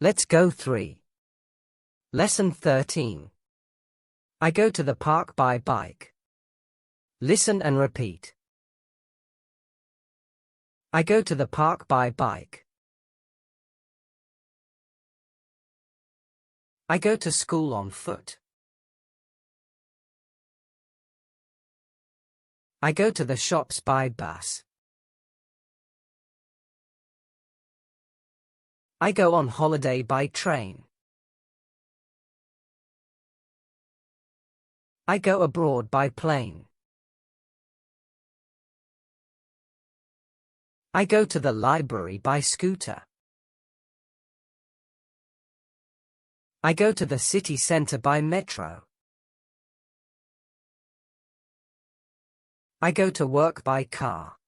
Let's go 3. Lesson 13. I go to the park by bike. Listen and repeat. I go to the park by bike. I go to school on foot. I go to the shops by bus. I go on holiday by train. I go abroad by plane. I go to the library by scooter. I go to the city center by metro. I go to work by car.